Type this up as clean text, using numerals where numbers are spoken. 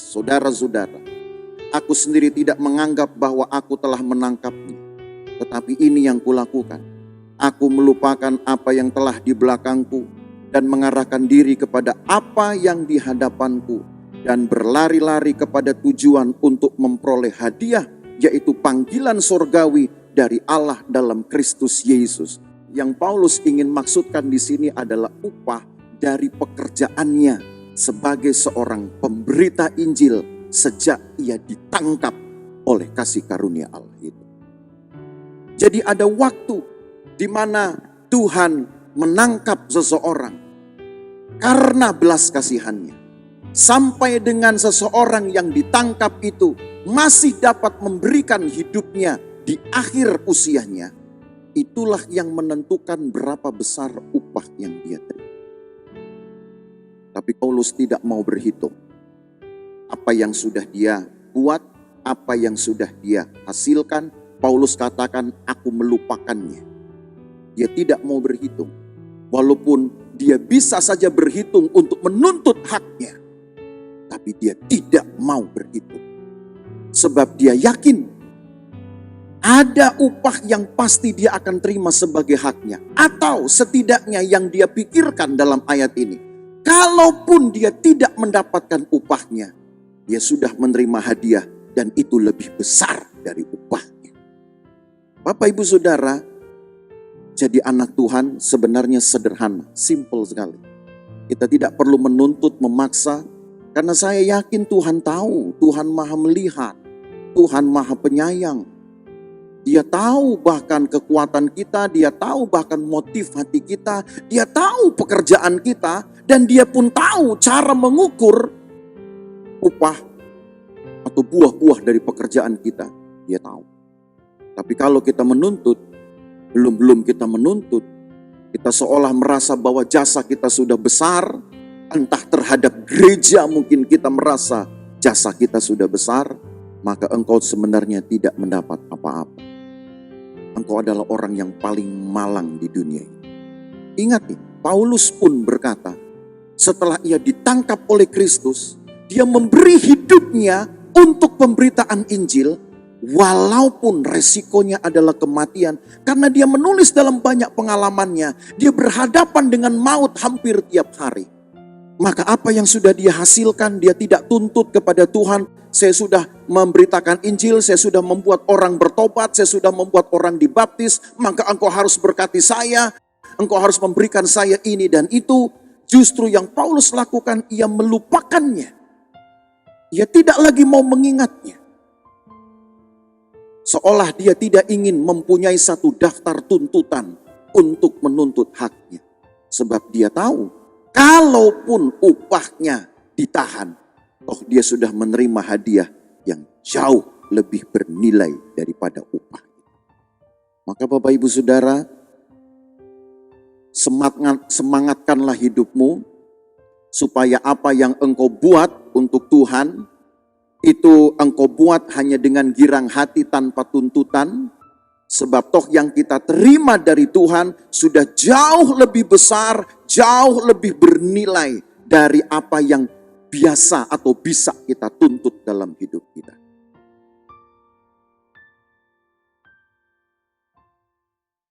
Saudara-saudara, aku sendiri tidak menganggap bahwa aku telah menangkapnya. Tetapi ini yang kulakukan. Aku melupakan apa yang telah di belakangku dan mengarahkan diri kepada apa yang di hadapanku dan berlari-lari kepada tujuan untuk memperoleh hadiah, yaitu panggilan sorgawi dari Allah dalam Kristus Yesus. Yang Paulus ingin maksudkan di sini adalah upah dari pekerjaannya sebagai seorang pemberita Injil sejak ia ditangkap oleh kasih karunia Allah itu. Jadi ada waktu di mana Tuhan menangkap seseorang karena belas kasihannya. Sampai dengan seseorang yang ditangkap itu masih dapat memberikan hidupnya di akhir usianya. Itulah yang menentukan berapa besar upah yang dia terima. Tapi Paulus tidak mau berhitung apa yang sudah dia buat, apa yang sudah dia hasilkan. Paulus katakan, aku melupakannya. Dia tidak mau berhitung. Walaupun dia bisa saja berhitung untuk menuntut haknya. Tapi dia tidak mau berhitung. Sebab dia yakin ada upah yang pasti dia akan terima sebagai haknya. Atau setidaknya yang dia pikirkan dalam ayat ini. Kalaupun dia tidak mendapatkan upahnya, dia sudah menerima hadiah dan itu lebih besar dari upahnya. Bapak ibu saudara, jadi anak Tuhan sebenarnya sederhana, simple sekali. Kita tidak perlu menuntut, memaksa, karena saya yakin Tuhan tahu, Tuhan maha melihat, Tuhan maha penyayang. Dia tahu bahkan kekuatan kita, dia tahu bahkan motif hati kita, dia tahu pekerjaan kita, dan dia pun tahu cara mengukur upah atau buah-buah dari pekerjaan kita. Dia tahu. Tapi kalau kita menuntut, belum kita menuntut, kita seolah merasa bahwa jasa kita sudah besar, entah terhadap gereja mungkin kita merasa jasa kita sudah besar, maka engkau sebenarnya tidak mendapat apa-apa. Engkau adalah orang yang paling malang di dunia ini. Ingat nih, Paulus pun berkata, setelah ia ditangkap oleh Kristus, dia memberi hidupnya untuk pemberitaan Injil, walaupun resikonya adalah kematian. Karena dia menulis dalam banyak pengalamannya, dia berhadapan dengan maut hampir tiap hari. Maka apa yang sudah dia hasilkan, dia tidak tuntut kepada Tuhan. Saya sudah memberitakan Injil, saya sudah membuat orang bertobat, saya sudah membuat orang dibaptis, maka engkau harus berkati saya, engkau harus memberikan saya ini dan itu. Justru yang Paulus lakukan, ia melupakannya. Ia tidak lagi mau mengingatnya. Seolah dia tidak ingin mempunyai satu daftar tuntutan untuk menuntut haknya. Sebab dia tahu, kalaupun upahnya ditahan, toh dia sudah menerima hadiah yang jauh lebih bernilai daripada upah. Maka Bapak Ibu Saudara, semangatkanlah hidupmu supaya apa yang engkau buat untuk Tuhan itu engkau buat hanya dengan girang hati tanpa tuntutan. Sebab toh yang kita terima dari Tuhan sudah jauh lebih besar, jauh lebih bernilai dari apa yang biasa atau bisa kita tuntut dalam hidup kita.